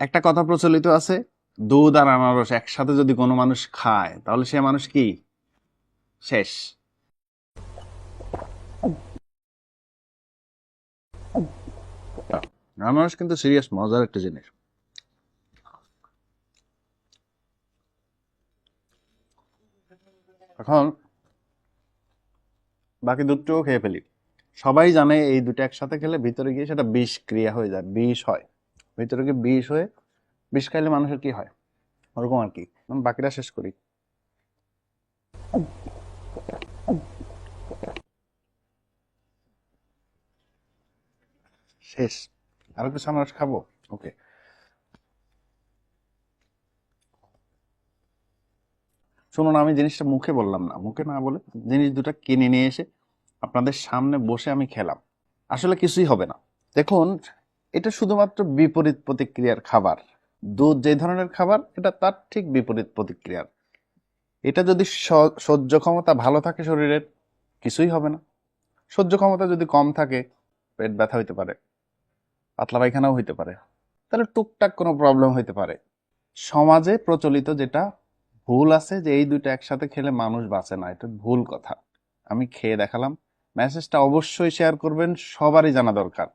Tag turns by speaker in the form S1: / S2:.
S1: একটা কথা প্রচলিত আছে, দুধ আর আনারস একসাথে যদি কোনো মানুষ খায় তাহলে সে মানুষ কি শেষ। আনারস কিন্তু সিরিয়াস মজার একটা জিনিস। এখন বাকি দুধটাও খেয়ে ফেলি। সবাই জানে এই দুটো একসাথে খেলে ভিতরে গিয়ে সেটা বিষ ক্রিয়া হয়ে যায়, বিষ হয় ভিতরে গিয়ে, বিষ হয়ে বিষ খাইলে মানুষের কি হয় ওরকম আর কি। আমি বাকিটা শেষ করি। শেষ। আরো কিছু আনারস খাবো। ওকে, শুনুন, আমি জিনিসটা মুখে বললাম না, মুখে না বলে জিনিস দুটো কিনে নিয়ে এসে আপনাদের সামনে বসে আমি খেলাম। আসলে কিছুই হবে না। দেখুন, এটা শুধুমাত্র বিপরীত প্রতিক্রিয়ার খাবার। দুধ যে ধরনের খাবার, এটা তার ঠিক বিপরীত প্রতিক্রিয়ার। এটা যদি সহ্য ক্ষমতা ভালো থাকে শরীরের, কিছুই হবে না। সহ্য ক্ষমতা যদি কম থাকে, পেট ব্যথা হইতে পারে, পাতলা পায়খানাও হইতে পারে, তাহলে টুকটাক কোনো প্রবলেম হইতে পারে। সমাজে প্রচলিত যেটা ভুল আছে যে এই দুটো একসাথে খেলে মানুষ বাঁচে না, এটা ভুল কথা। আমি খেয়ে দেখালাম। মেসেজটা অবশ্যই শেয়ার করবেন, সবারই জানা দরকার।